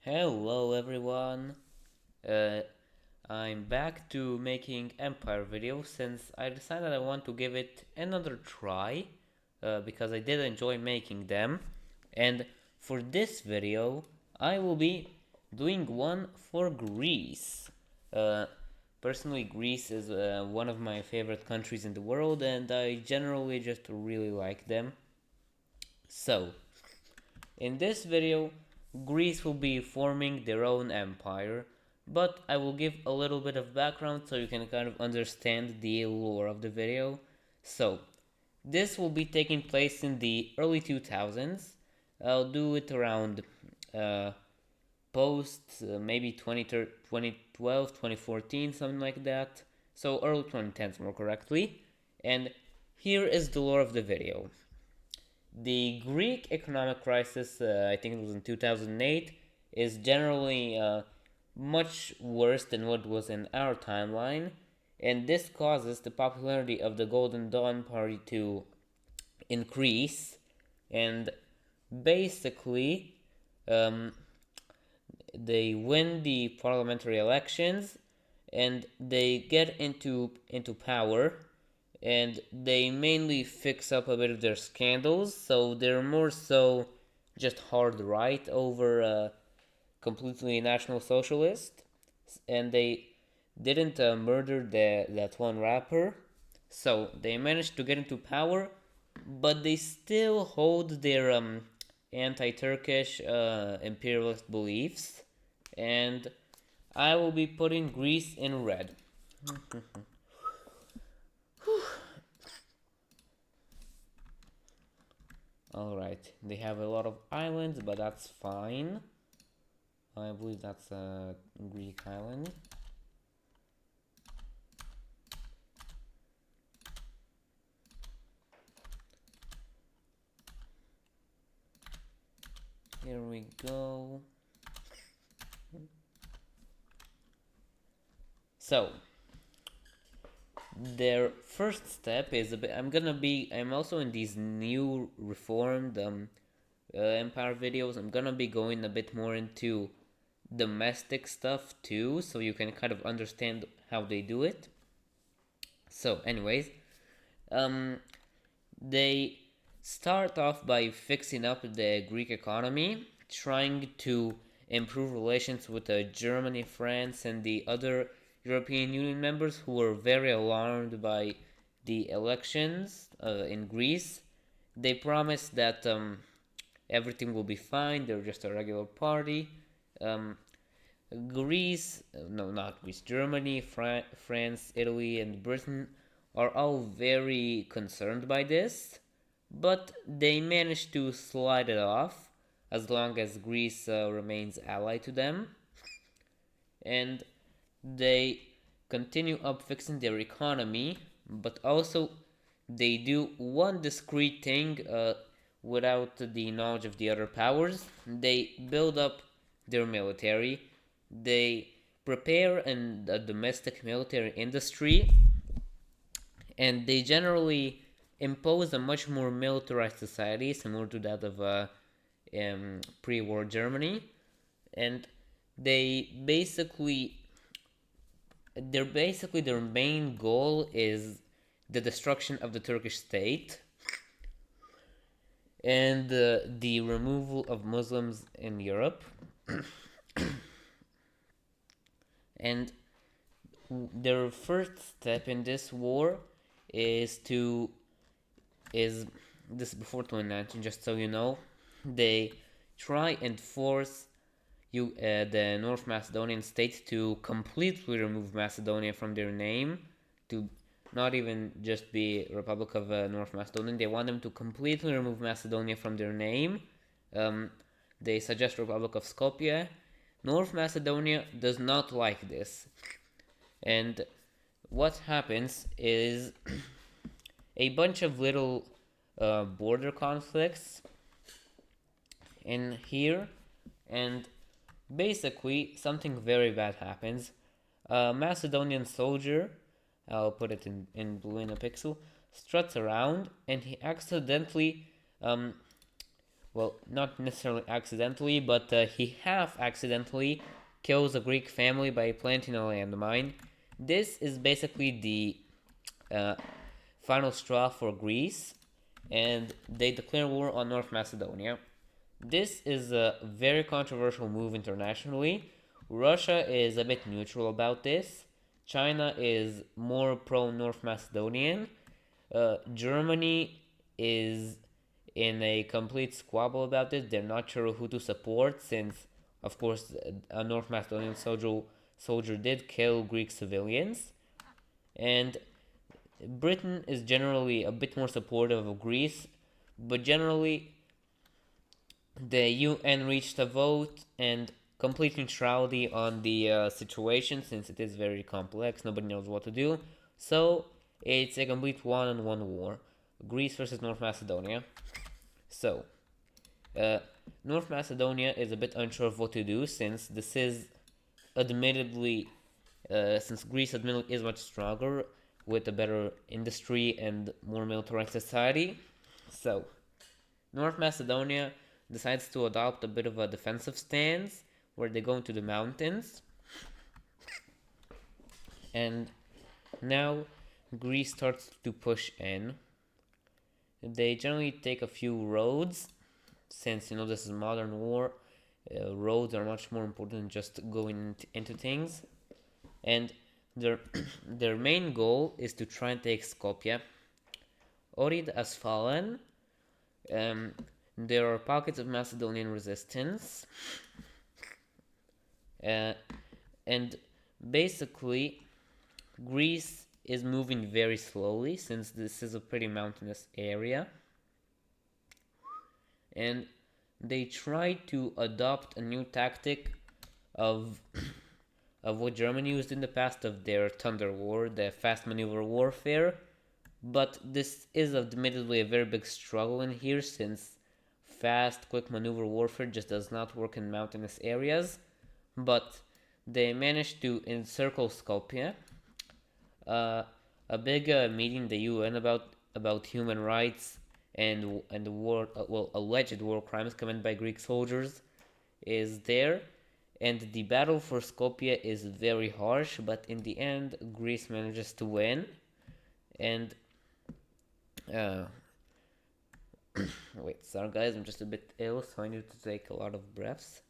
Hello everyone. Uh, I'm back to making Empire videos since I decided I want to give it another try because I did enjoy making them. And for this video, I will be doing one for Greece. Uh, Personally, Greece is one of my favorite countries in the world, and I generally just really like them. So, in this video, Greece will be forming their own empire, but I will give a little bit of background so you can kind of understand the lore of the video. So, this will be taking place in the early 2000s. I'll do it around uh, post maybe 2012, 2014, something like that. So, early 2010s more correctly. And here is the lore of the video. The Greek economic crisis, I think it was in 2008, is generally much worse than what was in our timeline, and this causes the popularity of the Golden Dawn Party to increase, and basically, um, they win the parliamentary elections, and they get into power, and they mainly fix up a bit of their scandals, so they're more so just hard right over completely national socialist, and they didn't murder that one rapper, so they managed to get into power, but they still hold their anti-Turkish imperialist beliefs, and I will be putting Greece in red. Alright, they have a lot of islands, but that's fine. I believe that's a Greek island. Here we go. So, their first step is a bit. I'm also in these new reformed Empire videos. I'm gonna be going a bit more into domestic stuff too, so you can kind of understand how they do it. So, anyways, um, they start off by fixing up the Greek economy, trying to improve relations with Germany, France, and the other European Union members who were very alarmed by the elections in Greece. They promised that everything will be fine, they're just a regular party. Um, Greece, no, not Greece, Germany, France, Italy, and Britain are all very concerned by this, but they managed to slide it off as long as Greece remains allied to them, and they continue up fixing their economy, but also they do one discrete thing without the knowledge of the other powers. They build up their military, they prepare a domestic military industry, and they generally impose a much more militarized society, similar to that of pre-war Germany, and they their main goal is the destruction of the Turkish state and the removal of Muslims in Europe. And their first step in this war is to is this is before 2019, just so you know. They try and force the North Macedonian state to completely remove Macedonia from their name, to not even just be Republic of North Macedonia. They want them to completely remove Macedonia from their name. Um, they suggest Republic of Skopje. North Macedonia does not like this, and what happens is a bunch of little border conflicts in here, and basically something very bad happens. A Macedonian soldier, I'll put it in blue in a pixel, struts around and he accidentally um, well, not necessarily accidentally, but he half accidentally kills a Greek family by planting a landmine. This is basically the uh, final straw for Greece, and they declare war on North Macedonia. This is a very controversial move internationally. Russia is a bit neutral about this. China is more pro North Macedonian. Germany is in a complete squabble about this. They're not sure who to support since, of course, a North Macedonian soldier did kill Greek civilians. And Britain is generally a bit more supportive of Greece, but generally the UN reached a vote and complete neutrality on the situation since it is very complex. Nobody knows what to do. So it's a complete one-on-one war. Greece versus North Macedonia. So, uh, North Macedonia is a bit unsure of what to do since this is admittedly, since Greece admittedly is much stronger with a better industry and more militarized society. So, North Macedonia decides to adopt a bit of a defensive stance where they go into the mountains. And now Greece starts to push in. They generally take a few roads since this is modern war. Roads are much more important than just going into things. And their their main goal is to try and take Skopje. Ohrid has fallen. Um, there are pockets of Macedonian resistance. And basically, Greece is moving very slowly since this is a pretty mountainous area. And they try to adopt a new tactic of of what Germany used in the past of their Thunder War, the fast maneuver warfare. But this is admittedly a very big struggle in here since fast, quick maneuver warfare just does not work in mountainous areas. But they managed to encircle Skopje. Uh, a big meeting in the UN about human rights and the war, alleged war crimes committed by Greek soldiers is there, and the battle for Skopje is very harsh. But in the end, Greece manages to win, and uh, wait, sorry guys, I'm just a bit ill, so I need to take a lot of breaths.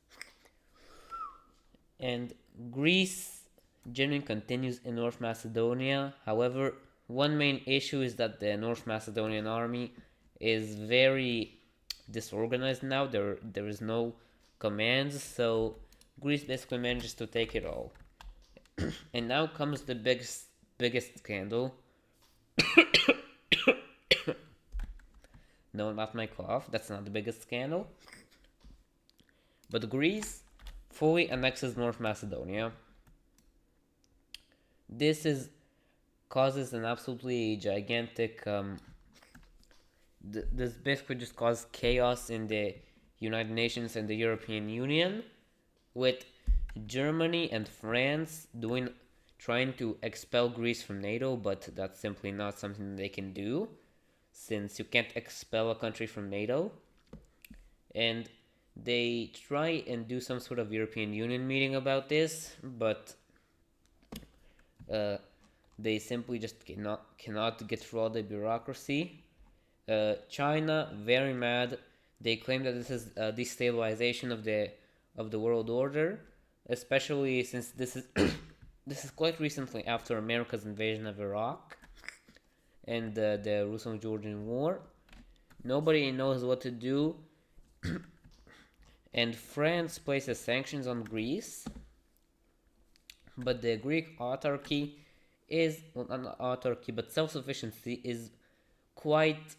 And Greece generally continues in North Macedonia. However, one main issue is that the North Macedonian army is very disorganized now. There is no commands, so Greece basically manages to take it all. And now comes the biggest scandal. No, not my cough. That's not the biggest scandal. But Greece fully annexes North Macedonia. This is causes an absolutely gigantic. This basically just causes chaos in the United Nations and the European Union, with Germany and France trying to expel Greece from NATO, but that's simply not something they can do, since you can't expel a country from NATO. And they try and do some sort of European Union meeting about this, but they simply just cannot get through all the bureaucracy. China, very mad. They claim that this is a destabilization of the world order, especially since this is this is quite recently after America's invasion of Iraq and the Russo-Georgian War. Nobody knows what to do, and France places sanctions on Greece. But the Greek autarky not autarky, but self-sufficiency is quite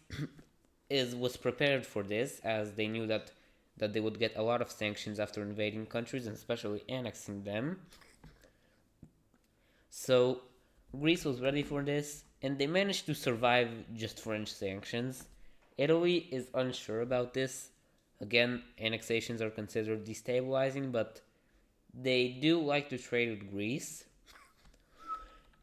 was prepared for this, as they knew that they would get a lot of sanctions after invading countries and especially annexing them. So Greece was ready for this, and they managed to survive just French sanctions. Italy is unsure about this. Again, annexations are considered destabilizing, but they do like to trade with Greece.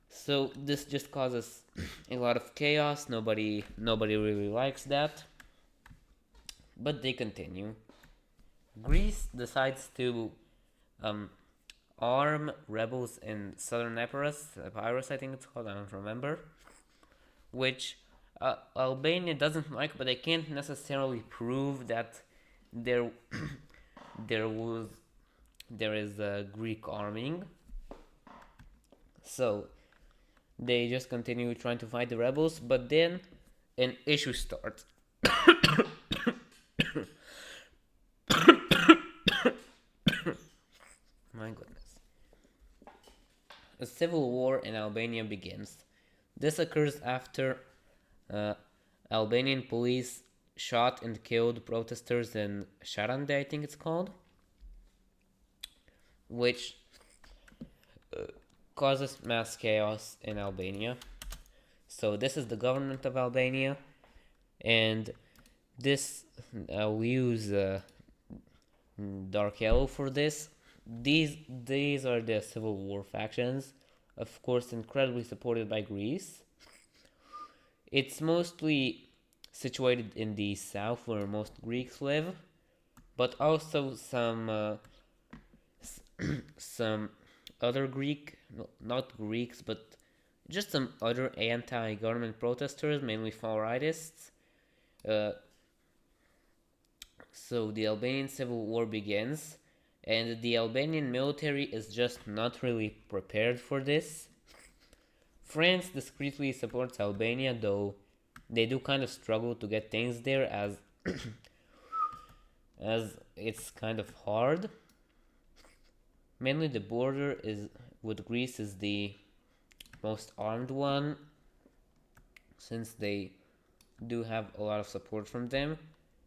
So this just causes a lot of chaos. Nobody really likes that. but they continue. Greece decides to um, arm rebels in southern Epirus, I think it's called, I don't remember, which Albania doesn't like, but they can't necessarily prove that there there was there is a Greek arming. So they just continue trying to fight the rebels, but then an issue starts. My goodness. A civil war in Albania begins. This occurs after uh, Albanian police shot and killed protesters in Sharande, I think it's called, which causes mass chaos in Albania. So this is the government of Albania, and this we use dark yellow for this. These are the civil war factions, of course, incredibly supported by Greece. It's mostly situated in the south where most Greeks live, but also some other Greek, no, not Greeks, but just some other anti-government protesters, mainly far rightists. Uh, so the Albanian civil war begins, and the Albanian military is just not really prepared for this. France discreetly supports Albania, though they do kind of struggle to get things there as it's kind of hard. Mainly the border is with Greece is the most armed one, since they do have a lot of support from them.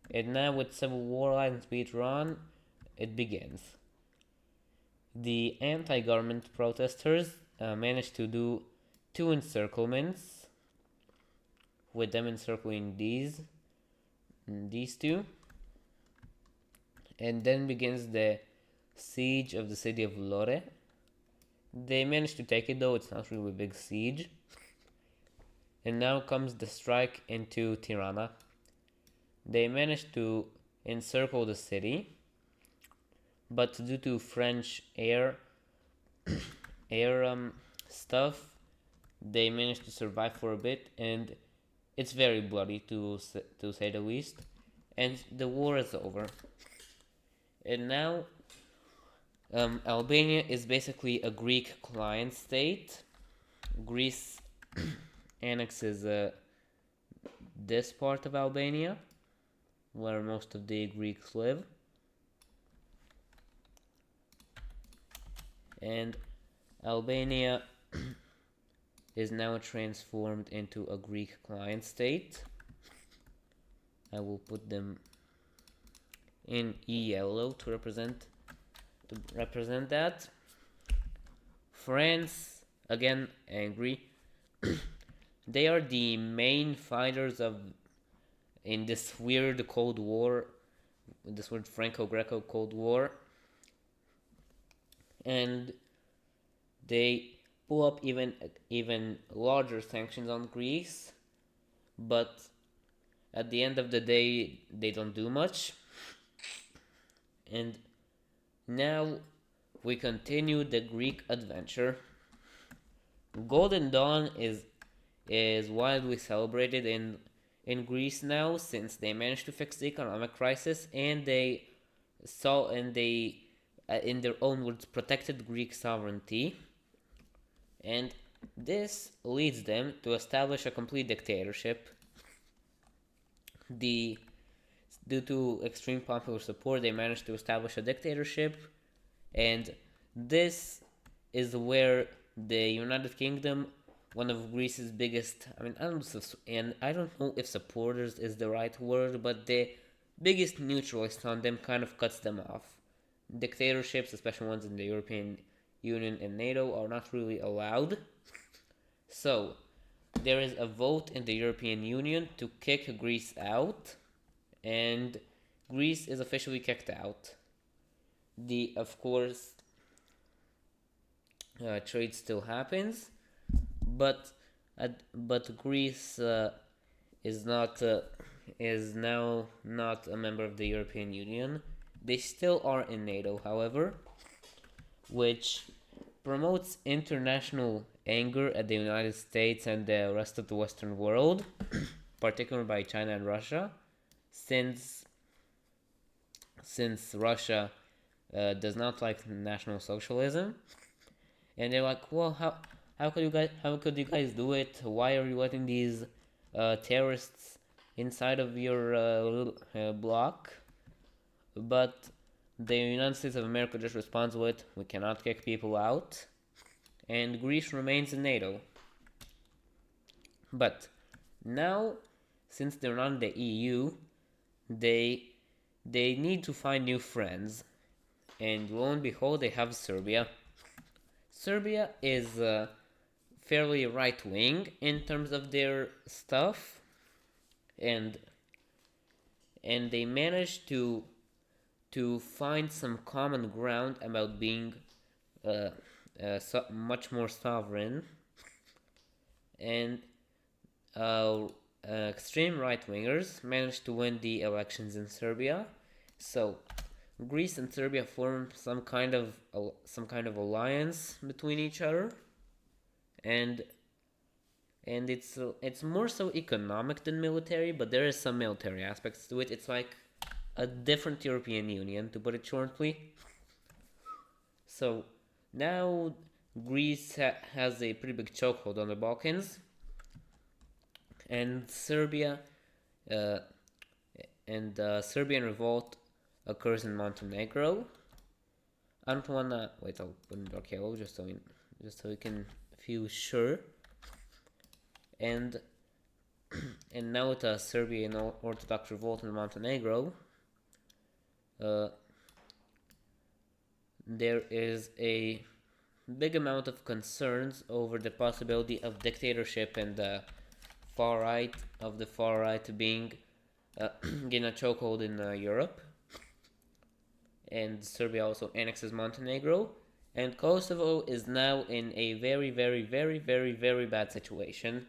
And now with civil war lines being drawn, it begins. The anti-government protesters managed to do two encirclements, with them encircling these two, and then begins the siege of the city of Lore. They managed to take it, though it's not really a big siege. And now comes the strike into Tirana. They managed to encircle the city, but due to French air stuff, they managed to survive for a bit, and it's very bloody to say the least. And the war is over. And now Albania is basically a Greek client state. Greece annexes this part of Albania, where most of the Greeks live. And Albania is now transformed into a Greek client state. I will put them in yellow to represent that. France, again angry. They are the main fighters in this weird Cold War, this weird Franco-Greco Cold War, and they pull up even larger sanctions on Greece, but at the end of the day, they don't do much. And now we continue the Greek adventure. Golden Dawn is widely celebrated in Greece now, since they managed to fix the economic crisis, and they in their own words protected Greek sovereignty, and this leads them to establish a complete dictatorship. Due to extreme popular support, they managed to establish a dictatorship, and this is where the United Kingdom, one of Greece's biggest, I don't know if supporters is the right word, but the biggest neutralist on them, kind of cuts them off. Dictatorships, especially ones in the European Union and NATO, are not really allowed. So there is a vote in the European Union to kick Greece out, and Greece is officially kicked out. Of course, trade still happens, but Greece is not is now not a member of the European Union. They still are in NATO, however, which promotes international anger at the United States and the rest of the Western world, particularly by China and Russia, since Russia does not like National Socialism, and they're like, well, how could you guys do it? Why are you letting these terrorists inside of your little block? But the United States of America just responds with, we cannot kick people out, and Greece remains in NATO. But now, since they're not in the EU, they need to find new friends, and lo and behold, they have Serbia. Serbia is fairly right wing in terms of their stuff, and they managed to find some common ground about being much more sovereign, and extreme right wingers managed to win the elections in Serbia. So Greece and Serbia form some kind of alliance between each other, and it's more so economic than military, but there is some military aspects to it. It's like a different European Union, to put it shortly. So now Greece has a pretty big chokehold on the Balkans, and Serbian revolt occurs in Montenegro. I don't wanna wait. I'll put in dark yellow just so we can feel sure. And now with a Serbian Orthodox revolt in Montenegro, there is a big amount of concerns over the possibility of dictatorship and the far right being getting a chokehold in Europe. And Serbia also annexes Montenegro, and Kosovo is now in a very, very, very, very, very bad situation.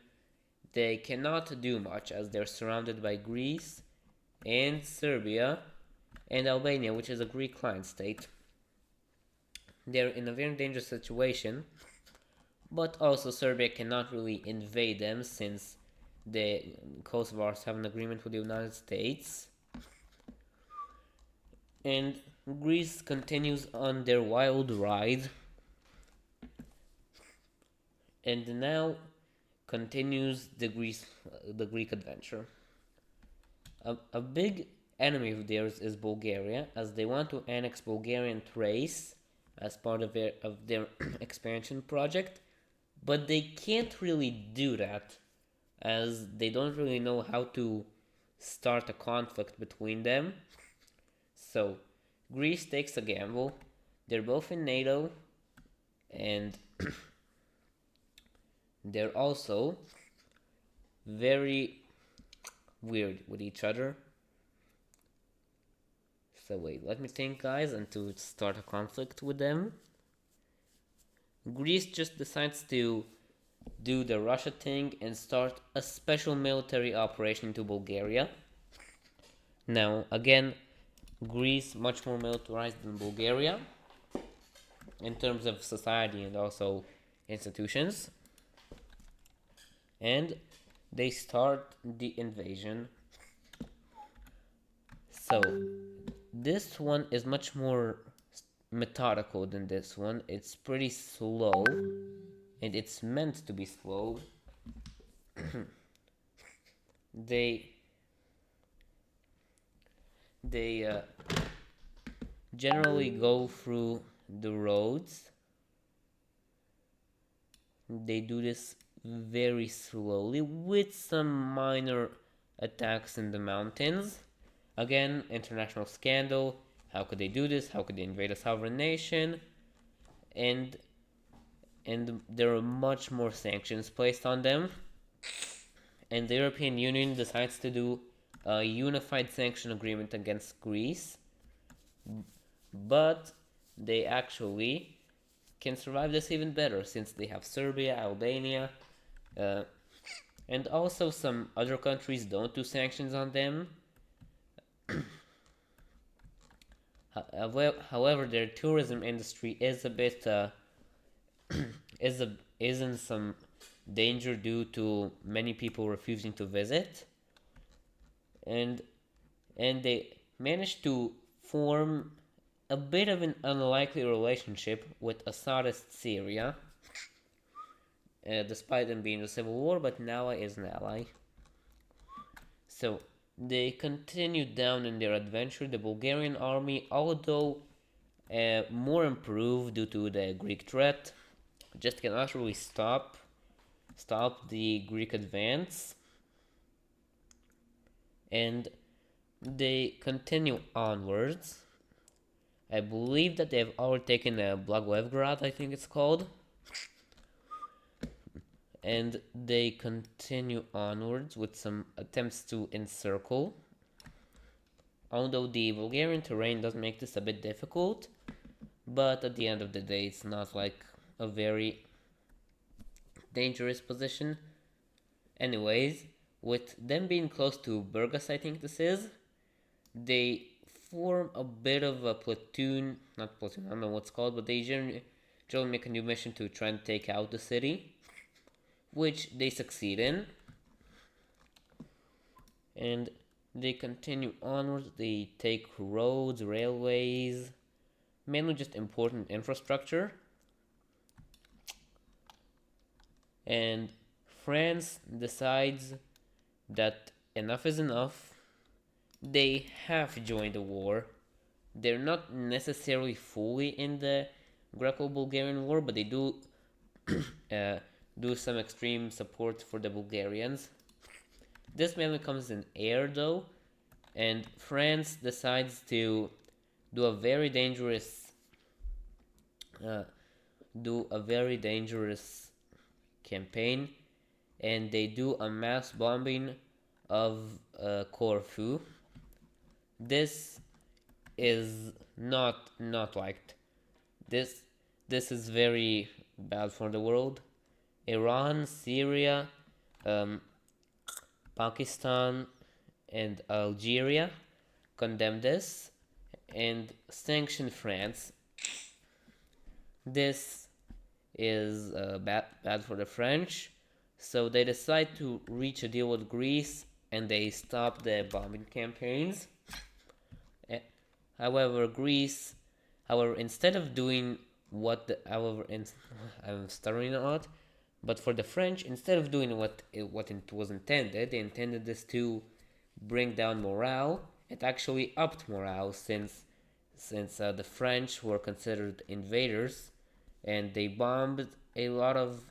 They cannot do much as they're surrounded by Greece and Serbia and Albania, which is a Greek client state. They're in a very dangerous situation, but also Serbia cannot really invade them since the Kosovars have an agreement with the United States. And Greece continues on their wild ride, and now continues the Greek adventure. A big enemy of theirs is Bulgaria, as they want to annex Bulgarian Thrace as part of their expansion project, but they can't really do that as they don't really know how to start a conflict between them. So Greece takes a gamble. They're both in NATO, and they're also very weird with each other. So wait, let me think, guys, and to start a conflict with them. Greece just decides to do the Russia thing and start a special military operation to Bulgaria. Now, again, Greece much more militarized than Bulgaria in terms of society and also institutions. And they start the invasion. So this one is much more methodical than this one. It's pretty slow, and it's meant to be slow. They generally go through the roads. They do this very slowly with some minor attacks in the mountains. Again, international scandal. How could they do this? How could they invade a sovereign nation? And there are much more sanctions placed on them. And the European Union decides to do a unified sanction agreement against Greece. But they actually can survive this even better since they have Serbia, Albania, And also some other countries don't do sanctions on them. However, their tourism industry is a bit is in some danger due to many people refusing to visit, and they managed to form a bit of an unlikely relationship with Assadist Syria, despite them being in a civil war, but now is an ally. So they continued down in their adventure. The Bulgarian army, although more improved due to the Greek threat, just cannot really stop the Greek advance, and they continue onwards. I believe that they've already taken Blagoevgrad, I think it's called, and they continue onwards with some attempts to encircle. Although the Bulgarian terrain does make this a bit difficult, but at the end of the day, it's not like a very dangerous position. Anyways, with them being close to Burgas, I think this is, they form a bit of a platoon, not platoon, I don't know what's called, but they generally make a new mission to try and take out the city, which they succeed in. And they continue onwards. They take roads, railways, mainly just important infrastructure. And France decides that enough is enough. They have joined the war. They're not necessarily fully in the Greco-Bulgarian war, but they do do some extreme support for the Bulgarians. This mainly comes in air though, and France decides to do a very dangerous campaign, and they do a mass bombing of Corfu. This is not liked. This is very bad for the world. Iran, Syria, Pakistan, and Algeria condemn this and sanction France. This is bad for the French, so they decide to reach a deal with Greece and they stop the bombing campaigns. However, instead of doing I'm stuttering a lot, but for the French, instead of doing what it was intended, they intended this to bring down morale. It actually upped morale since the French were considered invaders, and they bombed a lot of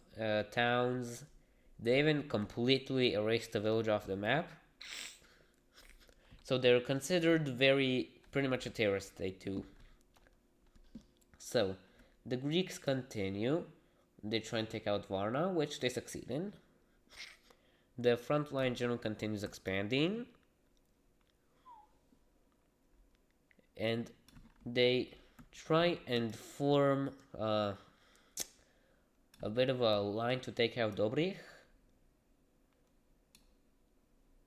towns. They even completely erased the village off the map. So they're considered pretty much a terrorist state too. So the Greeks continue. They try and take out Varna, which they succeed in. The frontline general continues expanding. And they try and form a bit of a line to take out Dobrich,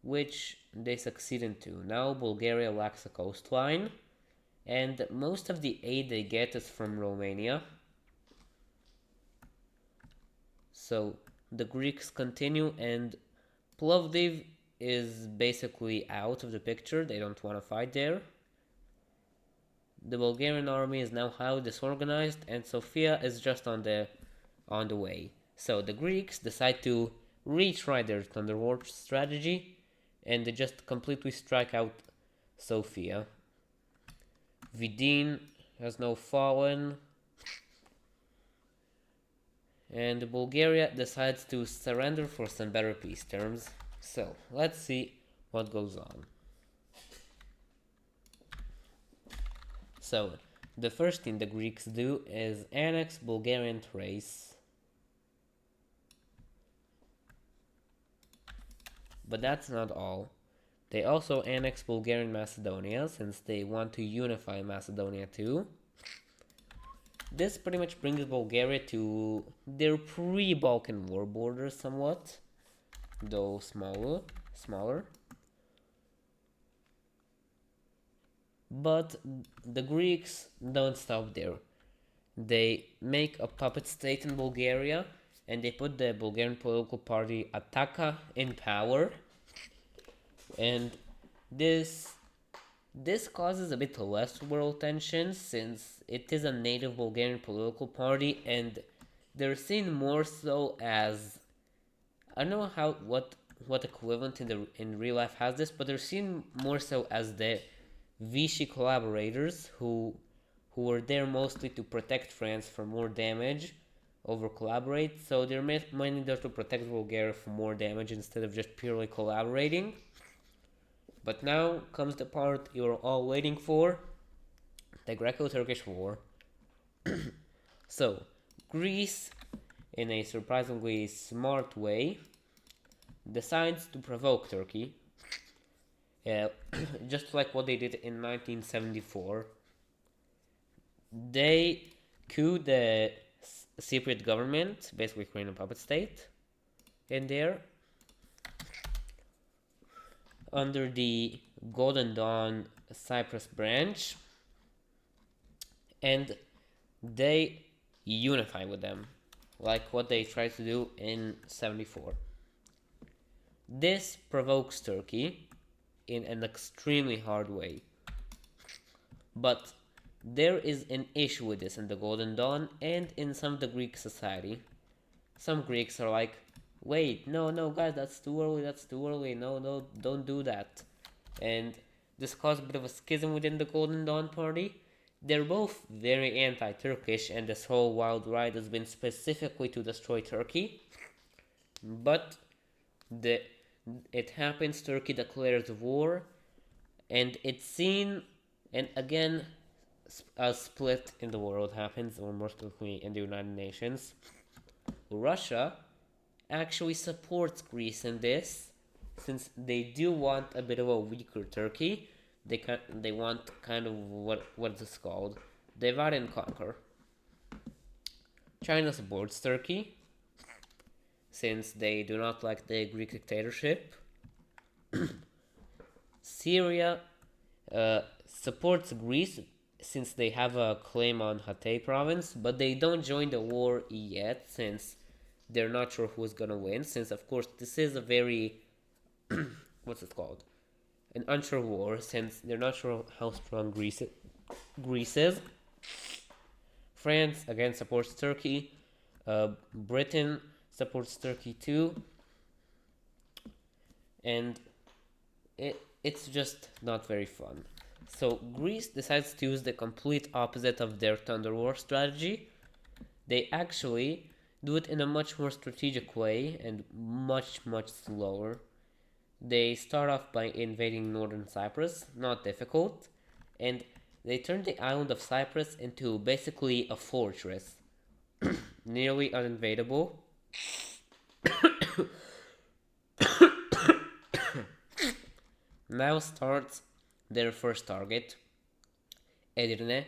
which they succeed in too. Now Bulgaria lacks a coastline, and most of the aid they get is from Romania. So the Greeks continue, and Plovdiv is basically out of the picture. They don't want to fight there. The Bulgarian army is now highly disorganized, and Sofia is just on the way. So the Greeks decide to retry their Thunderwatch strategy, and they just completely strike out Sofia. Vidin has now fallen, and Bulgaria decides to surrender for some better peace terms. So let's see what goes on. So the first thing the Greeks do is annex Bulgarian Thrace. But that's not all. They also annex Bulgarian Macedonia, since they want to unify Macedonia too. This pretty much brings Bulgaria to their pre-Balkan War borders somewhat. though smaller. But the Greeks don't stop there. They make a puppet state in Bulgaria, and they put the Bulgarian political party Ataka in power, and this this causes a bit less world tension since it is a native Bulgarian political party, and they're seen more so as, I don't know what equivalent in real life has this, but they're seen more so as the Vichy collaborators who were there mostly to protect France from more damage over collaborate. So they're mainly there to protect Bulgaria from more damage instead of just purely collaborating. But now comes the part you're all waiting for, the Greco-Turkish War. So, Greece, in a surprisingly smart way, decides to provoke Turkey, uh, just like what they did in 1974. They coup the Cypriot government, basically creating a puppet state, in there, under the Golden Dawn Cyprus branch, and they unify with them, like what they tried to do in 74. This provokes Turkey in an extremely hard way. But there is an issue with this in the Golden Dawn and in some of the Greek society. Some Greeks are like, wait, no, guys, that's too early, no, don't do that. And this caused a bit of a schism within the Golden Dawn party. They're both very anti-Turkish, and this whole wild ride has been specifically to destroy Turkey. But it happens, Turkey declares war, and it's seen, and again, a split in the world happens, or more specifically in the United Nations. Russia actually supports Greece in this, since they do want a bit of a weaker Turkey. They want kind of what is called divide and conquer. China supports Turkey, since they do not like the Greek dictatorship. Syria supports Greece since they have a claim on Hatay province, but they don't join the war yet since they're not sure who's gonna win. Since of course this is a very what's it called? An unsure war, since they're not sure how strong Greece is. France again supports Turkey. Britain supports Turkey too, and it's just not very fun. So Greece decides to use the complete opposite of their Thunder War strategy. They actually do it in a much more strategic way and much slower. They start off by invading northern Cyprus, not difficult, and they turn the island of Cyprus into basically a fortress, nearly uninvadable. Now starts their first target, Edirne.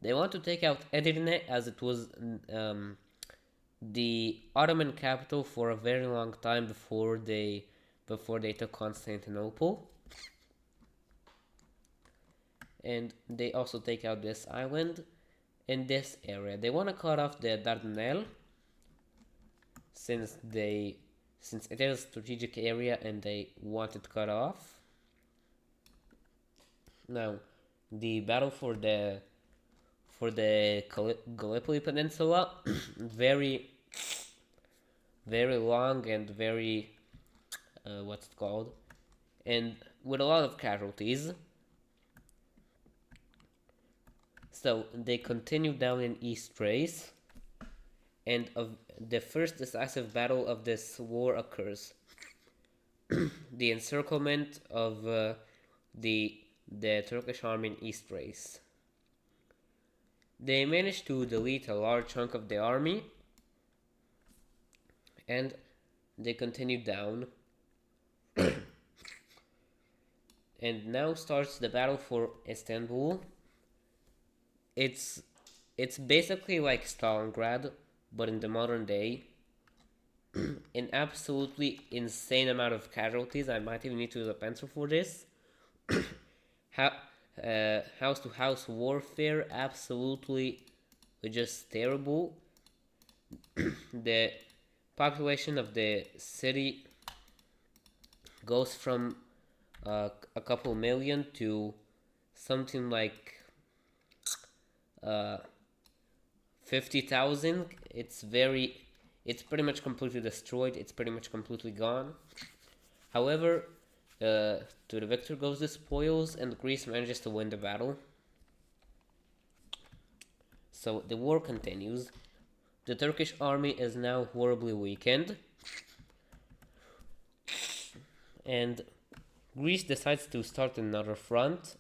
They want to take out Edirne as it was the Ottoman capital for a very long time before they took Constantinople. And they also take out this island in this area. They want to cut off the Dardanelles since it is a strategic area and they want it cut off. Now, the battle for the Gallipoli Peninsula, very long and very what's it called, and with a lot of casualties. So they continue down in East Thrace, and the first decisive battle of this war occurs. The encirclement of the Turkish army in East Thrace. They managed to delete a large chunk of the army, and they continued down. And now starts the battle for Istanbul. It's basically like Stalingrad, but in the modern day. an absolutely insane amount of casualties. I might even need to use a pencil for this. How, house to house warfare, absolutely just terrible. The population of the city goes from a couple million to something like uh, 50,000. It's pretty much completely destroyed. It's pretty much completely gone. However, to the victor goes the spoils, and Greece manages to win the battle. So the war continues. The Turkish army is now horribly weakened, and Greece decides to start another front.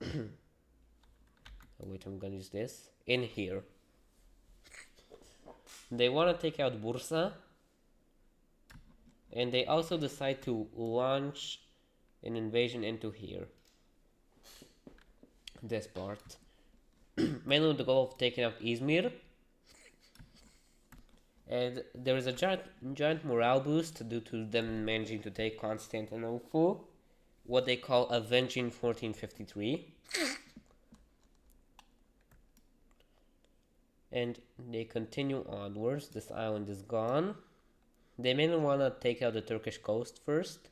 Oh, wait, I'm gonna use this in here. They want to take out Bursa, and they also decide to launch an invasion into here. This part. Mainly with the goal of taking out Izmir. And there is a giant morale boost due to them managing to take Constantinople, what they call Avenging 1453. And they continue onwards. This island is gone. They mainly want to take out the Turkish coast first.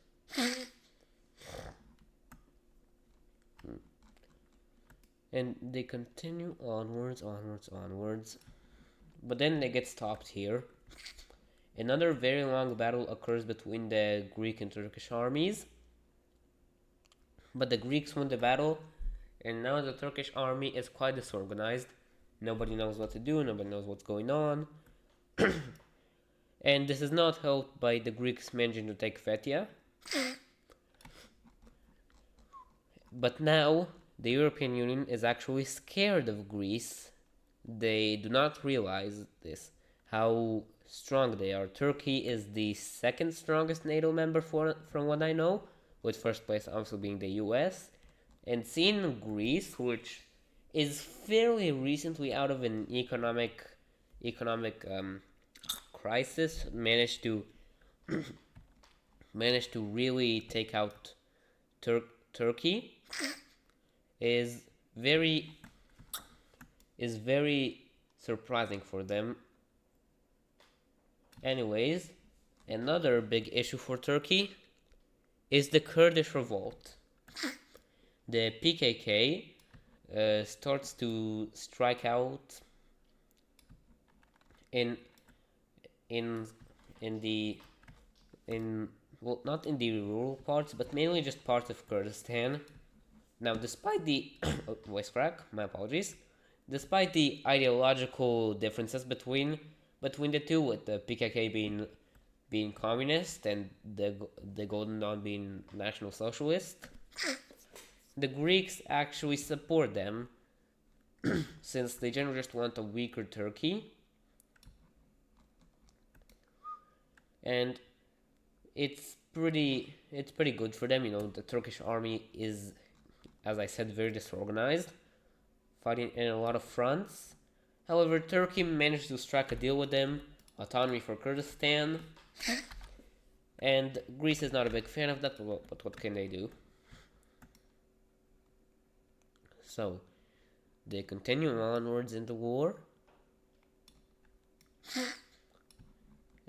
And they continue onwards. But then they get stopped here. Another very long battle occurs between the Greek and Turkish armies. But the Greeks win the battle, and now the Turkish army is quite disorganized. Nobody knows what to do, nobody knows what's going on. And this is not helped by the Greeks managing to take Fethiye. But now, the European Union is actually scared of Greece. They do not realize this, how strong they are. Turkey is the second strongest NATO member from what I know, with first place also being the US. And seeing Greece, which is fairly recently out of an economic crisis, managed to really take out Turkey, is very surprising for them. Anyways, another big issue for Turkey is the Kurdish revolt. The PKK starts to strike out in well, not in the rural parts, but mainly just parts of Kurdistan. Now, despite the voice crack, my apologies. Despite the ideological differences between the two, with the PKK being communist and the Golden Dawn being National Socialist, the Greeks actually support them since they generally just want a weaker Turkey. And it's pretty good for them. The Turkish army is, as I said, very disorganized, fighting in a lot of fronts. However, Turkey managed to strike a deal with them, autonomy for Kurdistan, and Greece is not a big fan of that, but what can they do? So, they continue onwards in the war,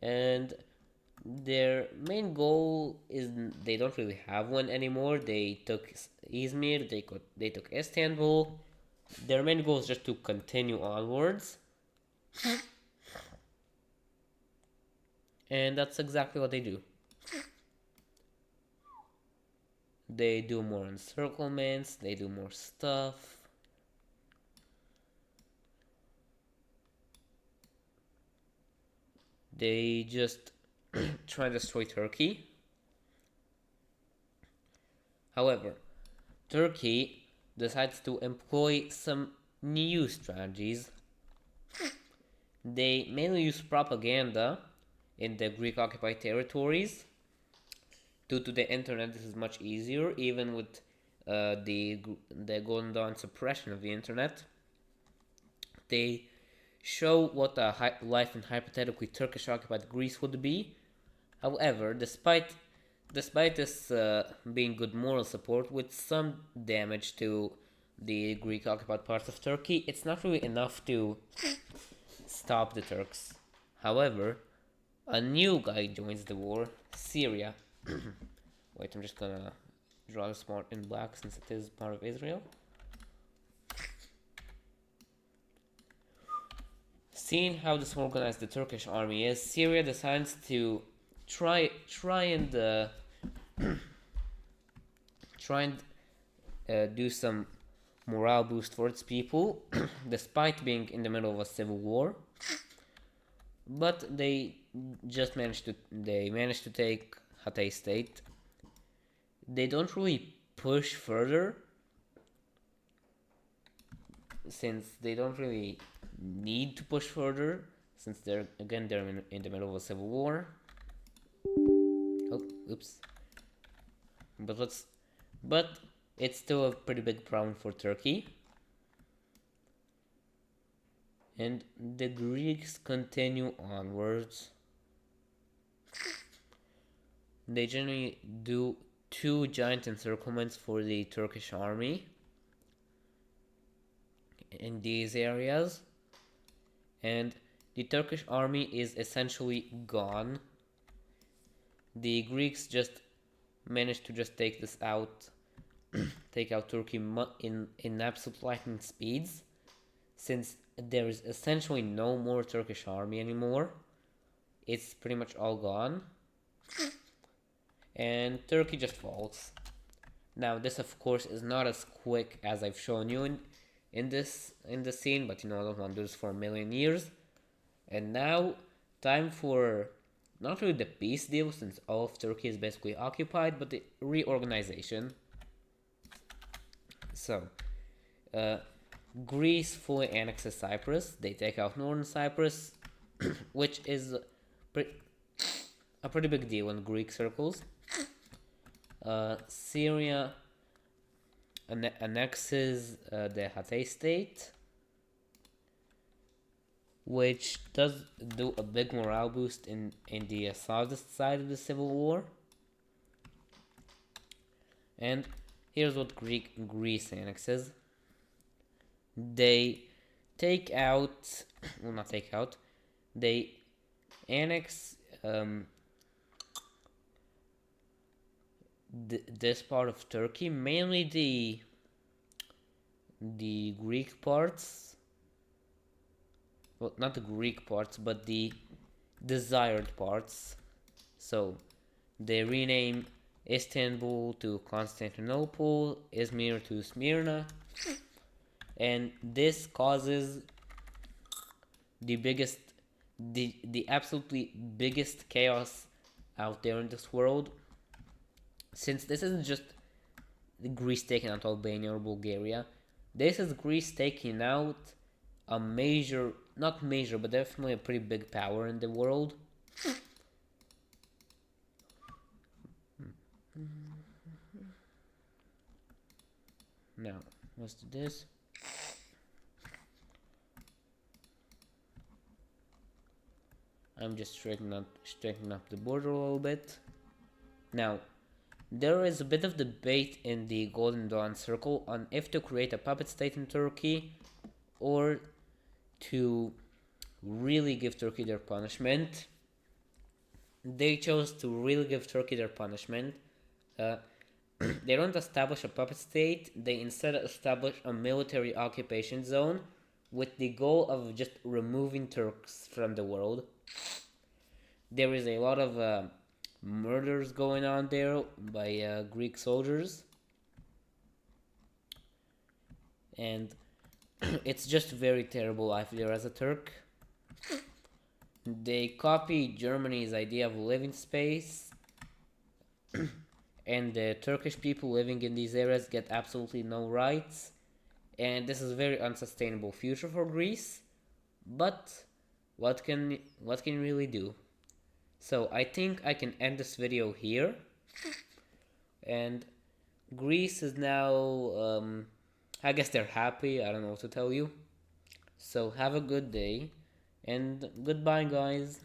and their main goal is they don't really have one anymore. They took Izmir, they took Istanbul. Their main goal is just to continue onwards. And that's exactly what they do. They do more encirclements, they do more stuff. They just try to destroy Turkey. However, Turkey decides to employ some new strategies. They mainly use propaganda in the Greek occupied territories. Due to the internet, this is much easier, even with the Golden Dawn suppression of the internet. They show what a life in hypothetically Turkish occupied Greece would be. However, despite this being good moral support with some damage to the Greek occupied parts of Turkey, it's not really enough to stop the Turks. However, a new guy joins the war, Syria. Wait, I'm just gonna draw this more in black since it is part of Israel. Seeing how disorganized the Turkish army is, Syria decides to try and do some morale boost for its people, despite being in the middle of a civil war. But they managed to take Hatay state. They don't really push further, since they don't really need to push further, since they're in the middle of a civil war. Oh, oops. But it's still a pretty big problem for Turkey. And the Greeks continue onwards. They generally do 2 giant encirclements for the Turkish army in these areas, and the Turkish army is essentially gone. The Greeks just managed to take this out, take out Turkey in absolute lightning speeds, since there is essentially no more Turkish army anymore. It's pretty much all gone, and Turkey just falls. Now, this of course is not as quick as I've shown you in this scene, but I don't want to do this for a million years. And now, time for not really the peace deal, since all of Turkey is basically occupied, but the reorganization. So, Greece fully annexes Cyprus. They take out northern Cyprus, which is a pretty big deal in Greek circles. Syria annexes the Hatay state, which does do a big morale boost in the Saudist side of the civil war. And here's what Greece annexes. They take out, well, not take out, they annex this part of Turkey, mainly the Greek parts. Well, not the Greek parts, but the desired parts. So they rename Istanbul to Constantinople, Izmir to Smyrna, and this causes the absolutely biggest chaos out there in this world, since this isn't just Greece taking out Albania or Bulgaria. This is Greece taking out a major, not major, but definitely a pretty big power in the world. Now, let's do this. I'm just straightening up the border a little bit. Now, there is a bit of debate in the Golden Dawn Circle on if to create a puppet state in Turkey or to really give Turkey their punishment. They chose to really give Turkey their punishment. They don't establish a puppet state, they instead establish a military occupation zone with the goal of just removing Turks from the world. There is a lot of murders going on there by Greek soldiers, and it's just very terrible life there as a Turk. They copy Germany's idea of living space, and the Turkish people living in these areas get absolutely no rights, and this is a very unsustainable future for Greece. But what can you really do? So I think I can end this video here, and Greece is now, I guess they're happy, I don't know what to tell you. So have a good day. And goodbye, guys.